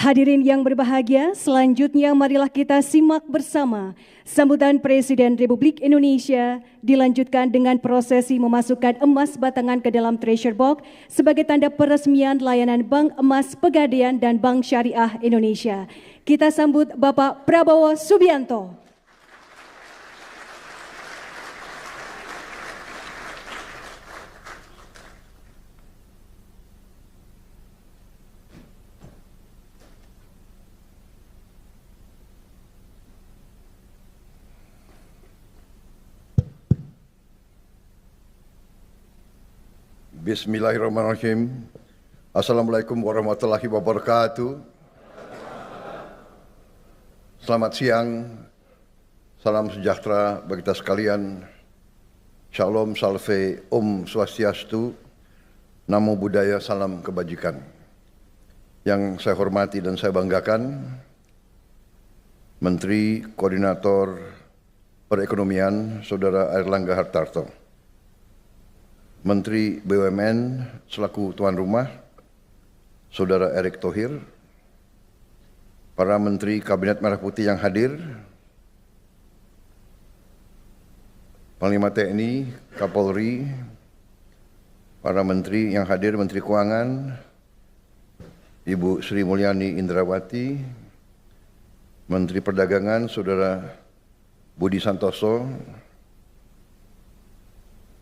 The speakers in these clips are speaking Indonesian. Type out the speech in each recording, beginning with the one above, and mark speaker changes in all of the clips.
Speaker 1: Hadirin yang berbahagia, selanjutnya marilah kita simak bersama sambutan Presiden Republik Indonesia dilanjutkan dengan prosesi memasukkan emas batangan ke dalam treasure box sebagai tanda peresmian layanan Bank Emas Pegadaian dan Bank Syariah Indonesia. Kita sambut Bapak Prabowo Subianto.
Speaker 2: Bismillahirrahmanirrahim. Assalamualaikum warahmatullahi wabarakatuh. Selamat siang, salam sejahtera bagi kita sekalian. Shalom, salve, Om Swastiastu, Namo Buddhaya, salam kebajikan. Yang saya hormati dan saya banggakan, Menteri Koordinator Perekonomian, Saudara Airlangga Hartarto. Menteri BUMN selaku tuan rumah, Saudara Erick Thohir, para Menteri Kabinet Merah Putih yang hadir, Panglima TNI, Kapolri, para Menteri yang hadir, Menteri Keuangan, Ibu Sri Mulyani Indrawati, Menteri Perdagangan, Saudara Budi Santoso,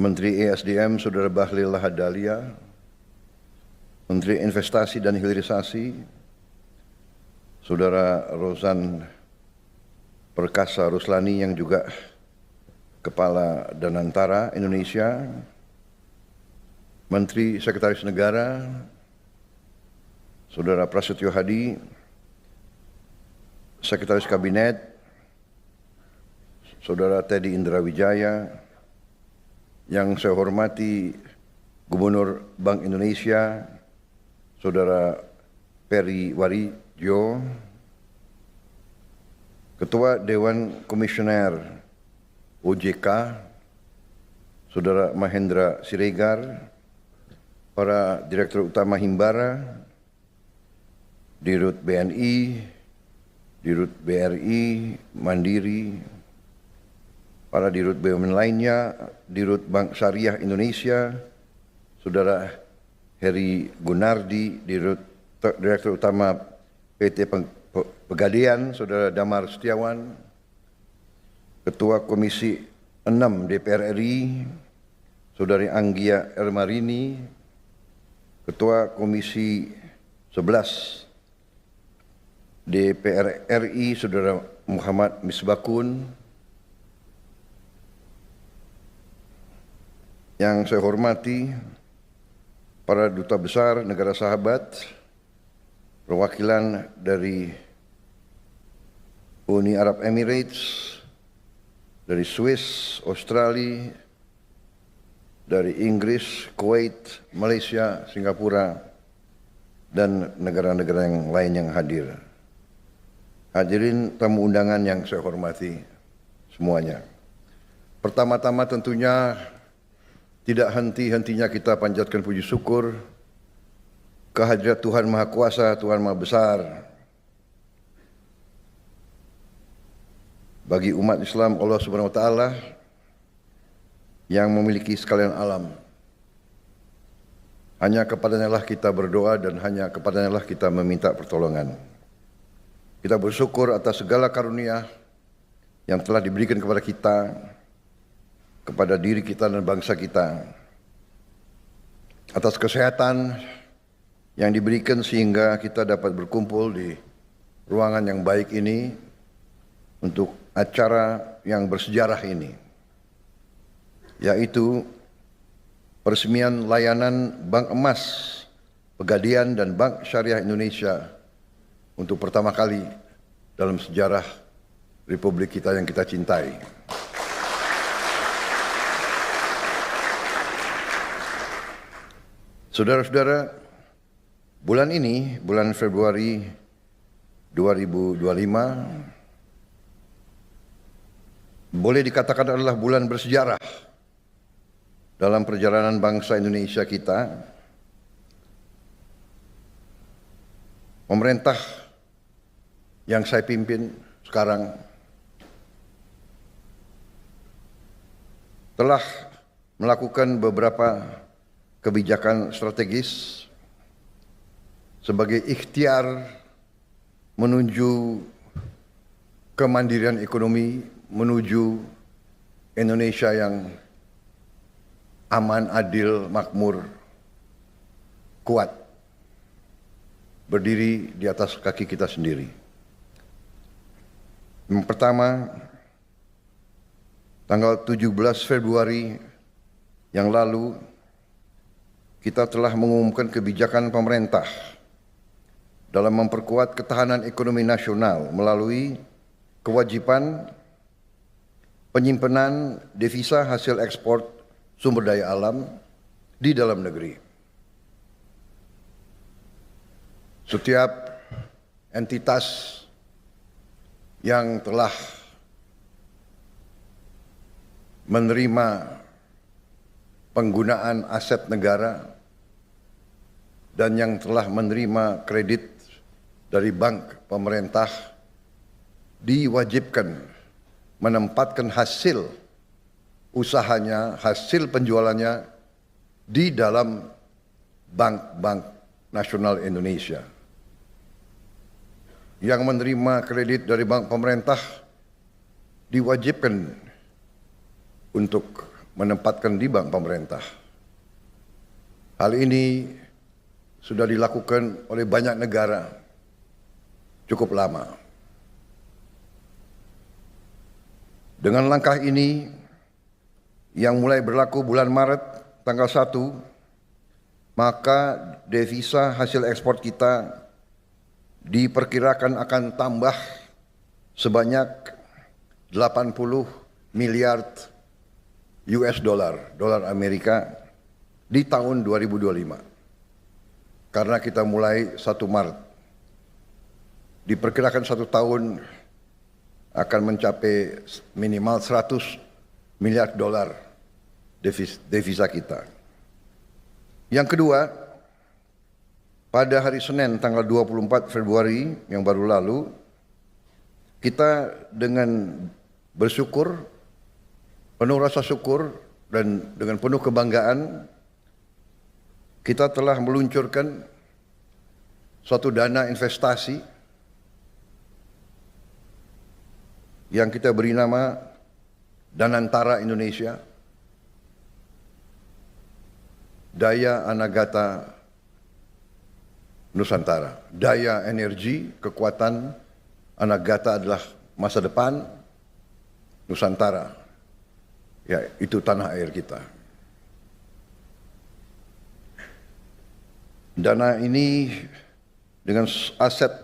Speaker 2: Menteri ESDM, Saudara Bahlil Lahadalia, Menteri Investasi dan Hilirisasi, Saudara Rozan Perkasa Ruslani yang juga Kepala Danantara Indonesia, Menteri Sekretaris Negara, Saudara Prasetyo Hadi, Sekretaris Kabinet, Saudara Teddy Indrawijaya, yang saya hormati Gubernur Bank Indonesia, Saudara Peri Warijyo, Ketua Dewan Komisioner OJK, Saudara Mahendra Siregar, para Direktur Utama Himbara, Dirut BNI, Dirut BRI, Mandiri, para Dirut BUMN lainnya, Dirut Bank Syariah Indonesia, Saudara Heri Gunardi, Direktur Utama PT Pegadaian, Saudara Damar Setiawan, Ketua Komisi 6 DPR RI, Saudari Anggia Ermarini, Ketua Komisi 11 DPR RI, Saudara Muhammad Misbakun, yang saya hormati para duta besar negara sahabat, perwakilan dari Uni Arab Emirates, dari Swiss, Australia, dari Inggris, Kuwait, Malaysia, Singapura, dan negara-negara yang lain yang hadir. Hadirin tamu undangan yang saya hormati semuanya. Pertama-tama tentunya tidak henti-hentinya kita panjatkan puji syukur kehadirat Tuhan Maha Kuasa, Tuhan Maha Besar bagi umat Islam Allah Subhanahu wa taala yang memiliki sekalian alam. Hanya kepadanya lah kita berdoa dan hanya kepadanya lah kita meminta pertolongan. Kita bersyukur atas segala karunia yang telah diberikan kepada kita, kepada diri kita dan bangsa kita, atas kesehatan yang diberikan sehingga kita dapat berkumpul di ruangan yang baik ini untuk acara yang bersejarah ini, yaitu peresmian layanan Bank Emas Pegadaian dan Bank Syariah Indonesia untuk pertama kali dalam sejarah Republik kita yang kita cintai. Saudara-saudara, bulan ini, bulan Februari 2025, boleh dikatakan adalah bulan bersejarah dalam perjalanan bangsa Indonesia kita. Pemerintah yang saya pimpin sekarang telah melakukan beberapa kebijakan strategis sebagai ikhtiar menuju kemandirian ekonomi, menuju Indonesia yang aman, adil, makmur, kuat, berdiri di atas kaki kita sendiri. Yang pertama, tanggal 17 Februari yang lalu, kita telah mengumumkan kebijakan pemerintah dalam memperkuat ketahanan ekonomi nasional melalui kewajiban penyimpanan devisa hasil ekspor sumber daya alam di dalam negeri. Setiap entitas yang telah menerima penggunaan aset negara dan yang telah menerima kredit dari bank pemerintah diwajibkan menempatkan hasil usahanya, hasil penjualannya di dalam bank-bank nasional Indonesia. Yang menerima kredit dari bank pemerintah diwajibkan untuk menempatkan di bank pemerintah. Hal ini sudah dilakukan oleh banyak negara cukup lama. Dengan langkah ini yang mulai berlaku bulan Maret tanggal 1, maka devisa hasil ekspor kita diperkirakan akan tambah sebanyak 80 miliar US dollar, dolar Amerika di tahun 2025. Karena kita mulai 1 Maret. Diperkirakan 1 tahun akan mencapai minimal 100 miliar dolar devisa kita. Yang kedua, pada hari Senin tanggal 24 Februari yang baru lalu, kita dengan bersyukur, penuh rasa syukur dan dengan penuh kebanggaan, kita telah meluncurkan suatu dana investasi yang kita beri nama Danantara Indonesia, Daya Anagata Nusantara. Daya energi, kekuatan, Anagata adalah masa depan, Nusantara, ya itu tanah air kita. Dana ini dengan aset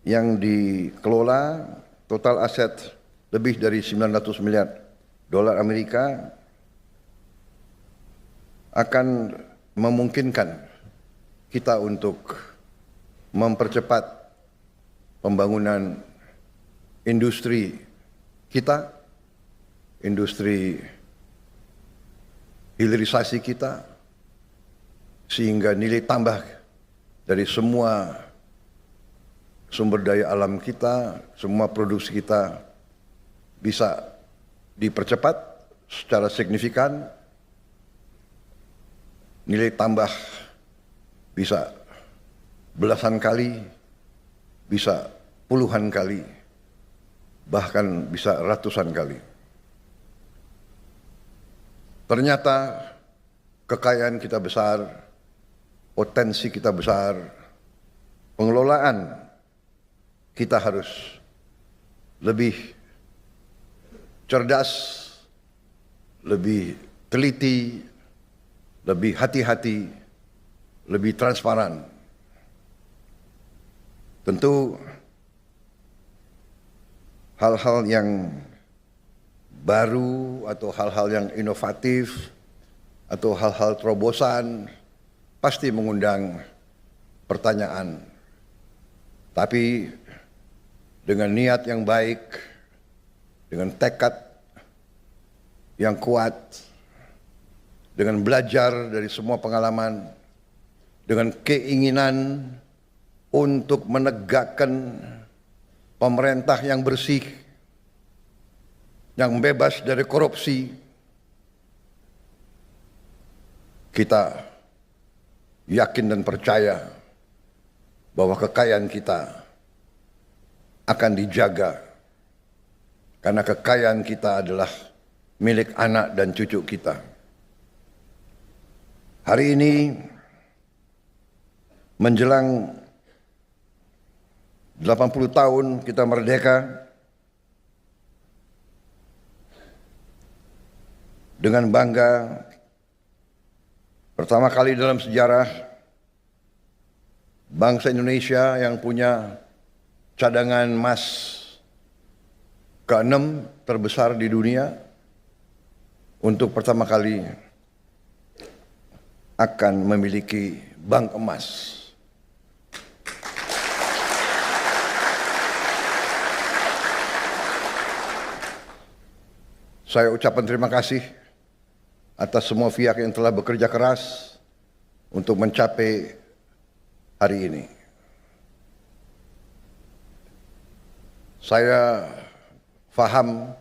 Speaker 2: yang dikelola, total aset lebih dari 900 miliar dolar Amerika, akan memungkinkan kita untuk mempercepat pembangunan industri kita, industri hilirisasi kita, sehingga nilai tambah dari semua sumber daya alam kita, semua produksi kita bisa dipercepat secara signifikan, nilai tambah bisa belasan kali, bisa puluhan kali, bahkan bisa ratusan kali. Ternyata kekayaan kita besar, potensi kita besar, pengelolaan kita harus lebih cerdas, lebih teliti, lebih hati-hati, lebih transparan. Tentu hal-hal yang baru atau hal-hal yang inovatif atau hal-hal terobosan pasti mengundang pertanyaan. Tapi dengan niat yang baik, dengan tekad yang kuat, dengan belajar dari semua pengalaman, dengan keinginan untuk menegakkan pemerintah yang bersih, yang bebas dari korupsi, kita yakin dan percaya bahwa kekayaan kita akan dijaga, karena kekayaan kita adalah milik anak dan cucu kita. Hari ini menjelang 80 tahun kita merdeka, dengan bangga pertama kali dalam sejarah bangsa Indonesia yang punya cadangan emas ke-6 terbesar di dunia, untuk pertama kali akan memiliki bank emas. Saya ucapkan terima kasih atas semua pihak yang telah bekerja keras untuk mencapai hari ini. Saya paham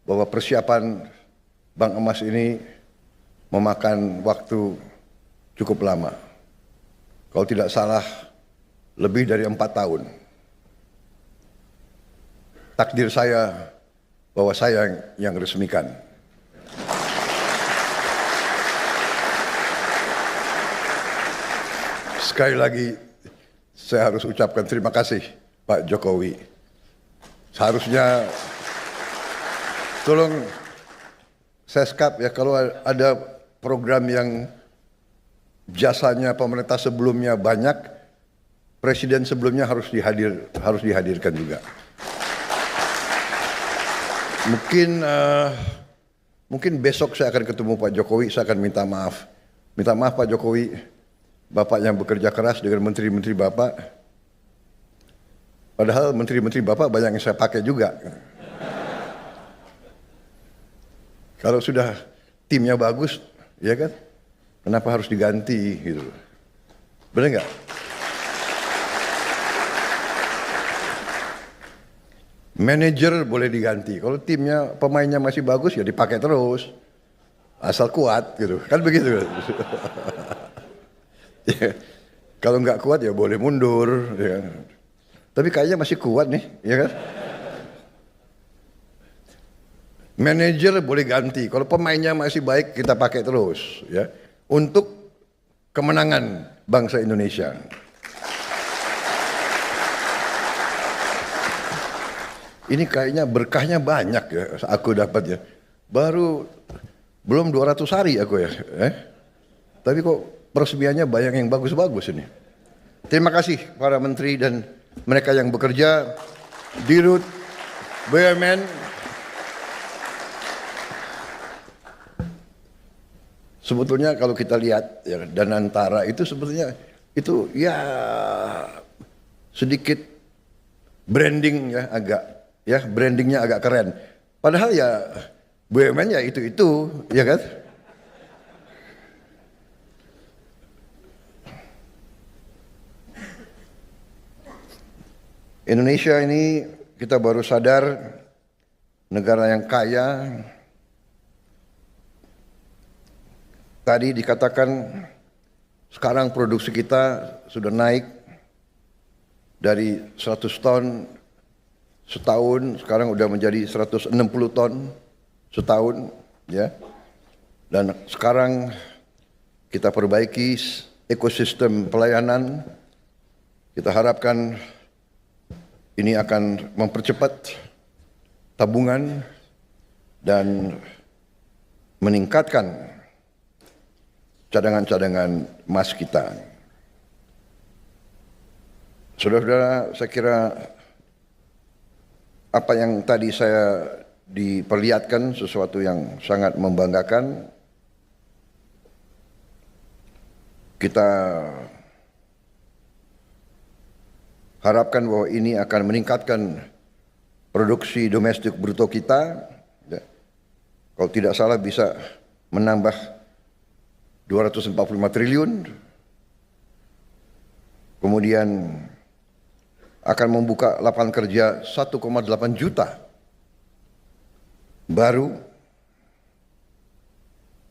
Speaker 2: bahwa persiapan bank emas ini memakan waktu cukup lama. Kalau tidak salah, lebih dari 4 tahun. Takdir saya bahwa saya yang resmikan. Sekali lagi, saya harus ucapkan terima kasih Pak Jokowi. Seharusnya, tolong Seskap ya, kalau ada program yang jasanya pemerintah sebelumnya banyak, presiden sebelumnya harus dihadirkan juga. Mungkin besok saya akan ketemu Pak Jokowi, saya akan minta maaf. Minta maaf Pak Jokowi, Bapak yang bekerja keras dengan menteri-menteri Bapak. Padahal menteri-menteri Bapak banyak yang saya pakai juga. Kalau sudah timnya bagus, ya kan? Kenapa harus diganti gitu? Benar nggak? Manajer boleh diganti, kalau timnya pemainnya masih bagus ya dipakai terus, asal kuat gitu, kan begitu. Ya, kalau nggak kuat ya boleh mundur, ya. Tapi kayaknya masih kuat nih, ya kan? Manajer boleh ganti, kalau pemainnya masih baik kita pakai terus, ya, untuk kemenangan bangsa Indonesia. Ini kayaknya berkahnya banyak ya, aku dapat ya. Belum 200 hari aku ya. Tapi kok peresmiannya banyak yang bagus-bagus ini. Terima kasih para menteri dan mereka yang bekerja, Dirut, BUMN. Sebetulnya kalau kita lihat ya, Danantara itu sebetulnya itu ya sedikit branding ya, brandingnya agak keren. Padahal ya BUMN ya itu ya kan. Indonesia ini kita baru sadar negara yang kaya. Tadi dikatakan sekarang produksi kita sudah naik dari 100 ton setahun, sekarang udah menjadi 160 ton setahun, ya. Dan sekarang kita perbaiki ekosistem pelayanan. Kita harapkan ini akan mempercepat tabungan dan meningkatkan cadangan-cadangan emas kita. Saudara-saudara, saya kira apa yang tadi saya diperlihatkan sesuatu yang sangat membanggakan. Kita harapkan bahwa ini akan meningkatkan produksi domestik bruto kita. Kalau tidak salah bisa menambah 245 triliun. Kemudian akan membuka lapangan kerja 1,8 juta baru,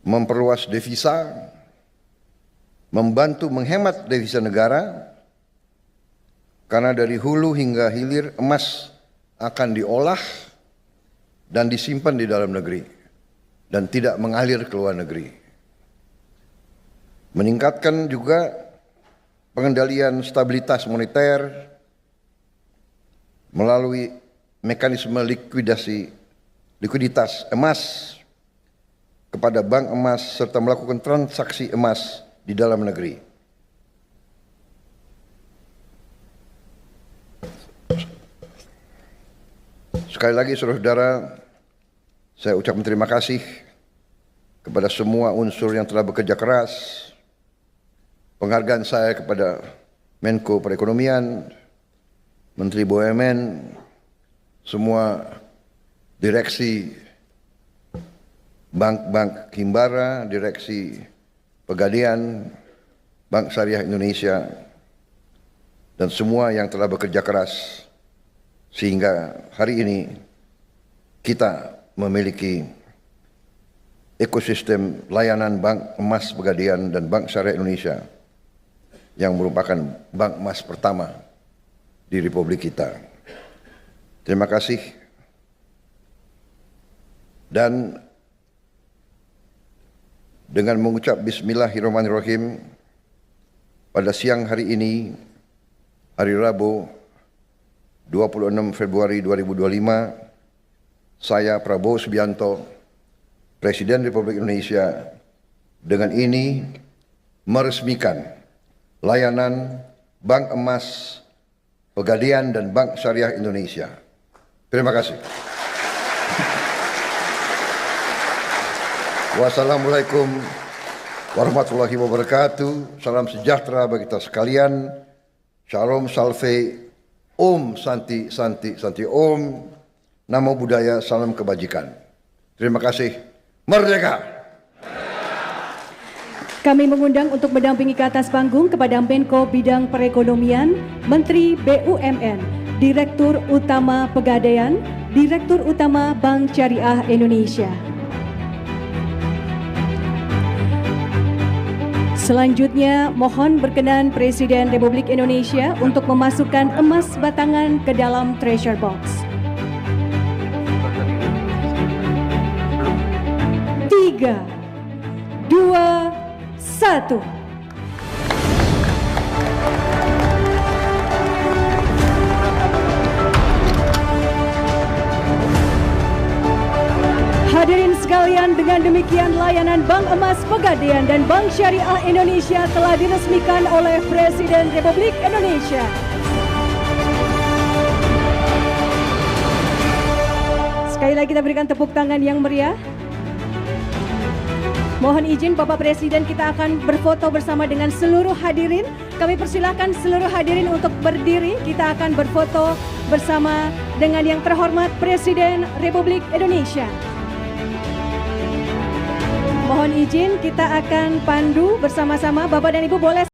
Speaker 2: memperluas devisa, membantu menghemat devisa negara, karena dari hulu hingga hilir emas akan diolah dan disimpan di dalam negeri dan tidak mengalir ke luar negeri. Meningkatkan juga pengendalian stabilitas moneter melalui mekanisme likuiditas emas kepada bank emas serta melakukan transaksi emas di dalam negeri. Sekali lagi saudara-saudara, saya ucapkan terima kasih kepada semua unsur yang telah bekerja keras. Penghargaan saya kepada Menko Perekonomian, Menteri BUMN, semua direksi bank-bank Himbara, direksi Pegadaian, Bank Syariah Indonesia, dan semua yang telah bekerja keras sehingga hari ini kita memiliki ekosistem layanan Bank Emas Pegadaian dan Bank Syariah Indonesia yang merupakan bank emas pertama di Republik kita. Terima kasih. Dan dengan mengucap Bismillahirrahmanirrahim, pada siang hari ini, hari Rabu 26 Februari 2025, saya Prabowo Subianto, Presiden Republik Indonesia, dengan ini meresmikan layanan Bank Emas Pegadaian dan Bank Syariah Indonesia. Terima kasih. Wassalamualaikum warahmatullahi wabarakatuh. Salam sejahtera bagi kita sekalian. Shalom Salve, Om Santi Santi Santi Om. Namo Buddhaya, salam kebajikan. Terima kasih. Merdeka!
Speaker 1: Kami mengundang untuk mendampingi ke atas panggung kepada Menko Bidang Perekonomian, Menteri BUMN, Direktur Utama Pegadaian, Direktur Utama Bank Syariah Indonesia. Selanjutnya, mohon berkenan Presiden Republik Indonesia untuk memasukkan emas batangan ke dalam treasure box. 3, 2, 1. Hadirin sekalian, dengan demikian layanan Bank Emas Pegadaian dan Bank Syariah Indonesia telah diresmikan oleh Presiden Republik Indonesia. Sekali lagi kita berikan tepuk tangan yang meriah. Mohon izin Bapak Presiden, kita akan berfoto bersama dengan seluruh hadirin. Kami persilahkan seluruh hadirin untuk berdiri. Kita akan berfoto bersama dengan yang terhormat Presiden Republik Indonesia. Mohon izin kita akan pandu bersama-sama. Bapak dan Ibu boleh